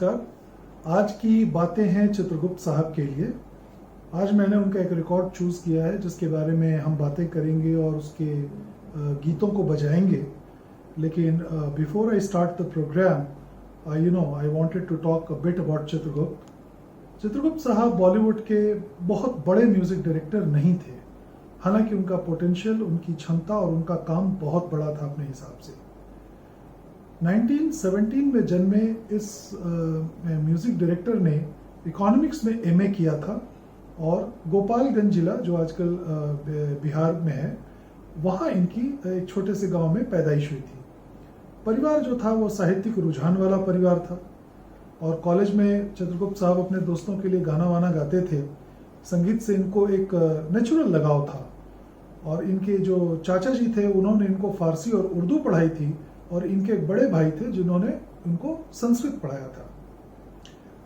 नमस्कार। आज की बातें हैं चित्रगुप्त साहब के लिए। आज मैंने उनका एक रिकॉर्ड चूज़ किया है जिसके बारे में हम बातें करेंगे और उसके गीतों को बजाएंगे। लेकिन before I start the program I wanted to talk a bit about Chitragupt. Chitragupt साहब बॉलीवुड के बहुत बड़े म्यूज़िक डायरेक्टर नहीं थे, हालांकि उनका पोटेंशियल, उनकी क्षमता और उनका काम बहुत बड़ा था अपने हिसाब से। 1917 में जन्मे इस म्यूज़िक डायरेक्टर ने इकोनॉमिक्स में एमए किया था और गोपालगंज जिला जो आजकल बिहार में है, वहाँ इनकी एक छोटे से गांव में पैदाइश हुई थी। परिवार जो था वो साहित्यिक रुझान वाला परिवार था और कॉलेज में चित्रगुप्त साहब अपने दोस्तों के लिए गाना वाना गाते थे। संगीत से इनको एक नेचुरल लगाव था और इनके जो चाचा जी थे उन्होंने इनको फारसी और उर्दू पढ़ाई थी और इनके एक बड़े भाई थे जिन्होंने इनको संस्कृत पढ़ाया था।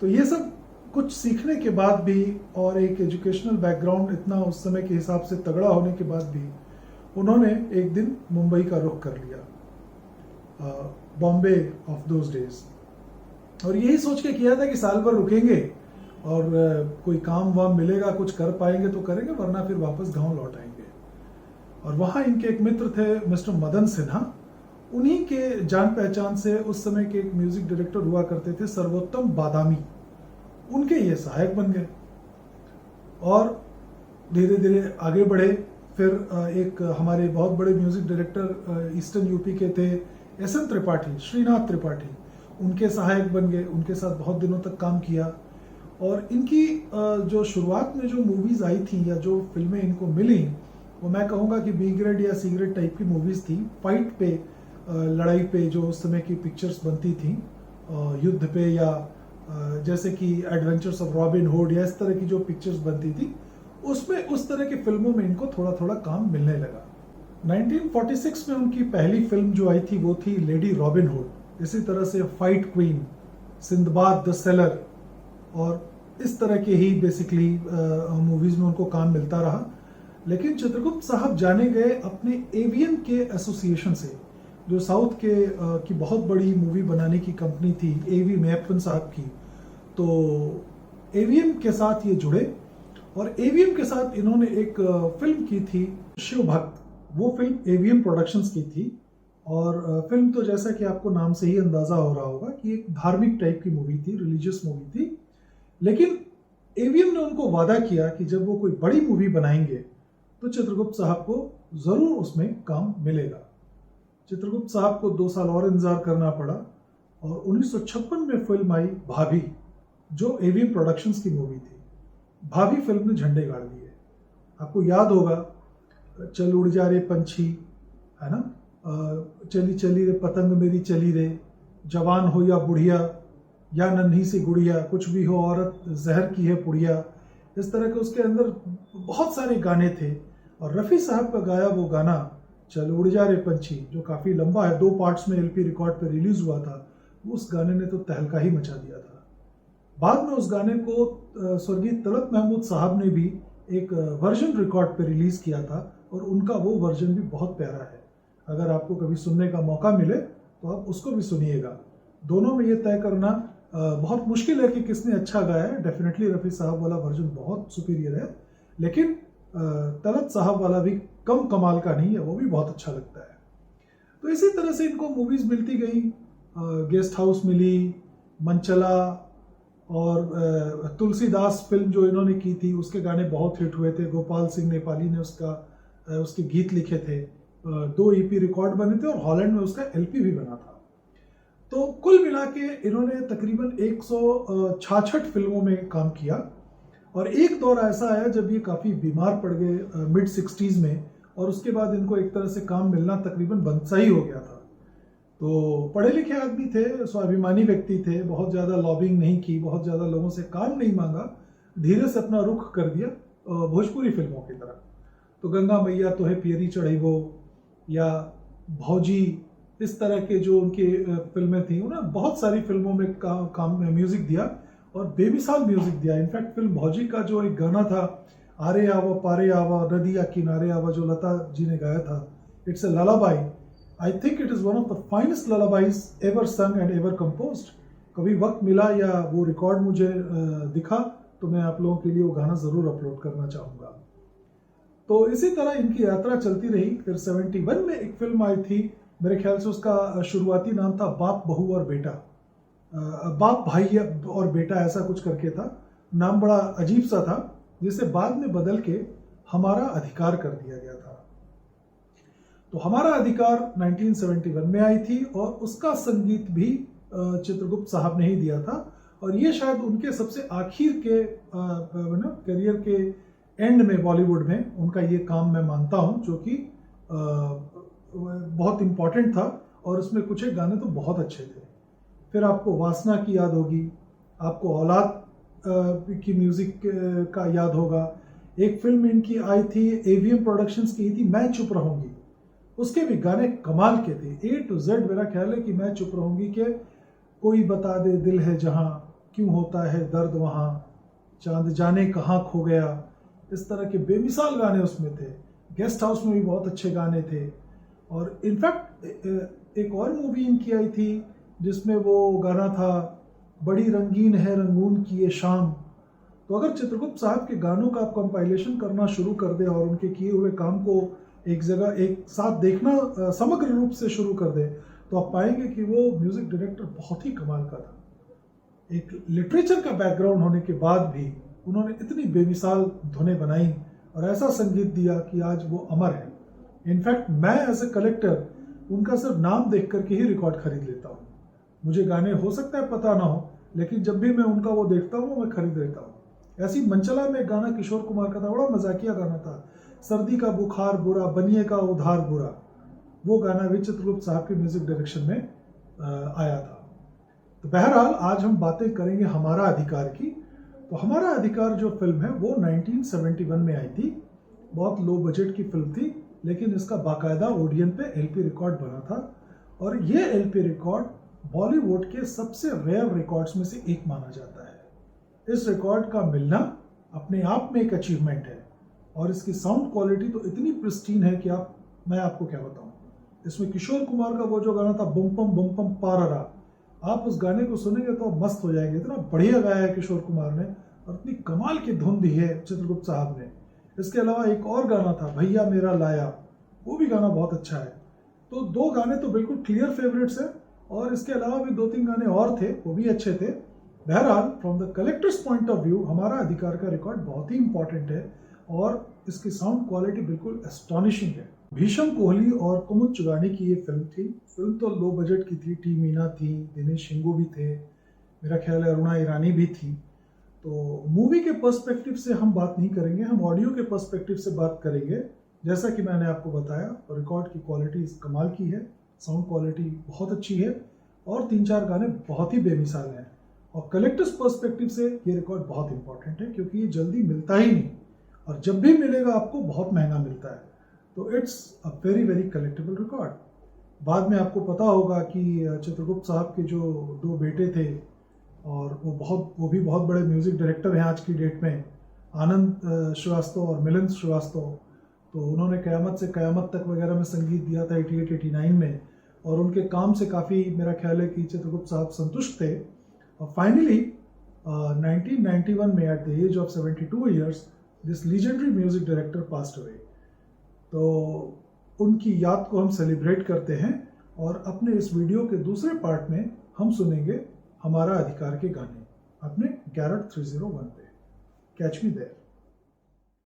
तो ये सब कुछ सीखने के बाद भी और एक एजुकेशनल बैकग्राउंड इतना उस समय के हिसाब से तगड़ा होने के बाद भी उन्होंने एक दिन मुंबई का रुख कर लिया, बॉम्बे ऑफ दोज डेज। और यही सोच के किया था कि साल भर रुकेंगे और कोई काम वाम मिलेगा, कुछ कर पाएंगे तो करेंगे, वरना फिर वापस गांव लौट आएंगे। और वहाँ इनके एक मित्र थे मिस्टर मदन सिन्हा। उन्हीं के जान पहचान से उस समय के एक म्यूजिक डायरेक्टर हुआ करते थे सर्वोत्तम बादामी, उनके ये सहायक बन गए और धीरे धीरे आगे बढ़े। फिर एक हमारे बहुत बड़े म्यूजिक डायरेक्टर ईस्टर्न यूपी के थे एसएन त्रिपाठी, श्रीनाथ त्रिपाठी, उनके सहायक बन गए, उनके साथ बहुत दिनों तक काम किया। और इनकी जो शुरुआत में जो मूवीज आई थी या जो फिल्में इनको मिली वो मैं कहूँगा कि बी ग्रेड या सी ग्रेड टाइप की मूवीज थी। फाइट पे, लड़ाई पे जो उस समय की पिक्चर्स बनती थी, युद्ध पे या जैसे कि एडवेंचर्स ऑफ रॉबिन हुड या इस तरह की जो पिक्चर्स बनती थी, उसमें उस तरह की फिल्मों में इनको थोड़ा थोड़ा काम मिलने लगा। 1946 में उनकी पहली फिल्म जो आई थी वो थी लेडी रॉबिन हुड। इसी तरह से fight queen, Sinbad the seller और इस तरह के ही बेसिकली मूवीज में उनको काम मिलता रहा। लेकिन चित्रगुप्त साहब जाने गए अपने एवियन के एसोसिएशन से, जो साउथ के की बहुत बड़ी मूवी बनाने की कंपनी थी, एवी मैप्पन साहब की। तो एवीएम के साथ ये जुड़े और एवीएम के साथ इन्होंने एक फिल्म की थी शिव भक्त। वो फिल्म एवीएम प्रोडक्शंस की थी और फिल्म तो जैसा कि आपको नाम से ही अंदाजा हो रहा होगा कि एक धार्मिक टाइप की मूवी थी, रिलीजियस मूवी थी। लेकिन एवीएम ने उनको वादा किया कि जब वो कोई बड़ी मूवी बनाएंगे तो चित्रगुप्त साहब को जरूर उसमें काम मिलेगा। चित्रगुप्त साहब को 2 साल और इंतजार करना पड़ा और 1956 में फिल्म आई भाभी, जो एवीएम प्रोडक्शंस की मूवी थी। भाभी फिल्म ने झंडे गाड़ दिए। आपको याद होगा, चल उड़ जा रे पंछी, है ना, चली चली रे पतंग मेरी चली रे, जवान हो या बुढ़िया या नन्ही सी गुड़िया, कुछ भी हो औरत जहर की है पुड़िया, इस तरह के उसके अंदर बहुत सारे गाने थे। और रफ़ी साहब का गाया वो गाना चल उड़ जा रे पंछी, जो काफ़ी लंबा है, 2 पार्ट्स में एलपी रिकॉर्ड पर रिलीज हुआ था, उस गाने ने तो तहलका ही मचा दिया था। बाद में उस गाने को स्वर्गीय तलत महमूद साहब ने भी एक वर्जन रिकॉर्ड पर रिलीज किया था और उनका वो वर्जन भी बहुत प्यारा है। अगर आपको कभी सुनने का मौका मिले तो आप उसको भी सुनिएगा। दोनों में ये तय करना बहुत मुश्किल है कि किसने अच्छा गाया है। डेफिनेटली रफ़ी साहब वाला वर्जन बहुत सुपीरियर है, लेकिन तलत साहब वाला भी कम कमाल का नहीं है, वो भी बहुत अच्छा लगता है। तो इसी तरह से इनको मूवीज मिलती गई। गेस्ट हाउस मिली, मनचला और तुलसीदास फिल्म जो इन्होंने की थी उसके गाने बहुत हिट हुए थे। गोपाल सिंह नेपाली ने उसके गीत लिखे थे। 2 ईपी रिकॉर्ड बने थे और हॉलैंड में उसका एलपी भी बना था। तो कुल मिला के इन्होंने तकरीबन 166 फिल्मों में काम किया और एक दौर ऐसा आया जब ये काफ़ी बीमार पड़ गए मिड 60s में, और उसके बाद इनको एक तरह से काम मिलना तकरीबन बंद सा ही हो गया था। तो पढ़े लिखे आदमी थे, स्वाभिमानी व्यक्ति थे, बहुत ज़्यादा लॉबिंग नहीं की, बहुत ज़्यादा लोगों से काम नहीं मांगा, धीरे से अपना रुख कर दिया भोजपुरी फिल्मों की तरफ। तो गंगा मैया तो है पियरी चढ़ैबो या भौजी, इस तरह के जो उनकी फिल्में थी, उन्होंने बहुत सारी फिल्मों में काम म्यूजिक दिया और बेमिसाल म्यूजिक दिया। इनफैक्ट फिल्म भौजी का जो एक गाना था, आरे आवा पारे आवा नदिया किनारे आवा, जो लता जी ने गाया था, it's a lullaby. I think it is one of the finest lullabies ever sung and ever composed. कभी वक्त मिला या वो रिकॉर्ड मुझे दिखा तो मैं आप लोगों के लिए वो गाना ज़रूर अपलोड करना चाहूँगा। तो इसी तरह इनकी यात्रा चलती रही। फिर 71 में एक फिल्म आई थी, मेरे ख्याल से उसका शुरुआती नाम था बाप बहू और बेटा, बाप भाई और बेटा ऐसा कुछ करके था, नाम बड़ा अजीब सा था, जिसे बाद में बदल के हमारा अधिकार कर दिया गया था। तो हमारा अधिकार 1971 में आई थी और उसका संगीत भी चित्रगुप्त साहब ने ही दिया था, और ये शायद उनके सबसे आखिर के करियर के एंड में बॉलीवुड में उनका ये काम मैं मानता हूँ, जो कि बहुत इम्पॉर्टेंट था, और उसमें कुछ एक गाने तो बहुत अच्छे थे। फिर आपको वासना की याद होगी, आपको औलाद की म्यूजिक का याद होगा। एक फिल्म इनकी आई थी, एवीएम प्रोडक्शंस की थी, मैं चुप रहूंगी, उसके भी गाने कमाल के थे। A to Z मेरा ख्याल है कि मैं चुप रहूंगी के कोई बता दे दिल है जहां, क्यों होता है दर्द वहां, चांद जाने कहाँ खो गया, इस तरह के बेमिसाल गाने उसमें थे। गेस्ट हाउस में भी बहुत अच्छे गाने थे। और इनफैक्ट एक और मूवी इनकी आई थी जिसमें वो गाना था, बड़ी रंगीन है रंगून की ये शाम। तो अगर चित्रगुप्त साहब के गानों का आप कंपाइलेशन करना शुरू कर दे और उनके किए हुए काम को एक जगह एक साथ देखना समग्र रूप से शुरू कर दे, तो आप पाएंगे कि वो म्यूजिक डायरेक्टर बहुत ही कमाल का था। एक लिटरेचर का बैकग्राउंड होने के बाद भी उन्होंने इतनी बेमिसाल धुनें बनाई और ऐसा संगीत दिया कि आज वो अमर है। इनफैक्ट मैं एज ए कलेक्टर उनका सिर्फ नाम देख करके ही रिकॉर्ड खरीद लेता हूँ। मुझे गाने हो सकता है पता ना हो, लेकिन जब भी मैं उनका वो देखता हूँ मैं खरीद लेता हूँ। ऐसी मंचला में एक गाना किशोर कुमार का था, बड़ा मजाकिया गाना था, सर्दी का बुखार बुरा बनिए का उधार बुरा। वो गाना भी चित्रगुप्त साहब के म्यूजिक डायरेक्शन में आया था। तो बहरहाल आज हम बातें करेंगे हमारा अधिकार की। तो हमारा अधिकार जो फिल्म है वो 1971 में आई थी। बहुत लो बजट की फिल्म थी, लेकिन इसका बाकायदा ओडियन पे एलपी रिकॉर्ड बना था, और ये एलपी रिकॉर्ड बॉलीवुड के सबसे रेयर रिकॉर्ड्स में से एक माना जाता है। इस रिकॉर्ड का मिलना अपने आप में एक अचीवमेंट है, और इसकी साउंड क्वालिटी तो इतनी प्रिस्टीन है कि मैं आपको क्या बताऊं। इसमें किशोर कुमार का वो जो गाना था बुम पम पारा, आप उस गाने को सुनेंगे तो मस्त हो जाएंगे। इतना बढ़िया गाया है किशोर कुमार ने, और इतनी कमाल की धुन दी है चित्रगुप्त साहब ने। इसके अलावा एक और गाना था भैया मेरा लाया, वो भी गाना बहुत अच्छा है। तो दो गाने तो बिल्कुल क्लियर फेवरेट्स हैं, और इसके अलावा भी 2-3 गाने और थे, वो भी अच्छे थे। बहरहाल from the collectors point of view हमारा अधिकार का रिकॉर्ड बहुत ही इंपॉर्टेंट है, और इसकी साउंड क्वालिटी बिल्कुल एस्टॉनिशिंग है। भीषम कोहली और कुमुद चुगानी की ये फिल्म थी। फिल्म तो लो बजट की थी, टी मीना थी, दिनेश शिंगो भी थे, मेरा ख्याल है अरुणा ईरानी भी थी। तो मूवी के पर्सपेक्टिव से हम बात नहीं करेंगे, हम ऑडियो के पर्सपेक्टिव से बात करेंगे। जैसा कि मैंने आपको बताया, रिकॉर्ड की क्वालिटी कमाल की है, साउंड क्वालिटी बहुत अच्छी है, और 3-4 गाने बहुत ही बेमिसाल हैं। और कलेक्टर्स पर्सपेक्टिव से ये रिकॉर्ड बहुत इंपॉर्टेंट है, क्योंकि ये जल्दी मिलता ही नहीं, और जब भी मिलेगा आपको बहुत महंगा मिलता है। तो it's a very very collectable record. बाद में आपको पता होगा कि चित्रगुप्त साहब के जो 2 बेटे थे, और वो भी बहुत बड़े म्यूजिक डायरेक्टर हैं आज की डेट में, आनंद श्रीवास्तव और मिलिंद श्रीवास्तव। तो उन्होंने कयामत से कयामत तक वगैरह में संगीत दिया था 88-89 में, और उनके काम से काफ़ी मेरा ख्याल है कि चित्रगुप्त साहब संतुष्ट थे। और फाइनली 1991 में at the age of 72 years this legendary music director passed away. तो उनकी याद को हम सेलिब्रेट करते हैं, और अपने इस वीडियो के दूसरे पार्ट में हम सुनेंगे हमारा अधिकार के गाने अपने गैरेट 301 पे। Catch me there.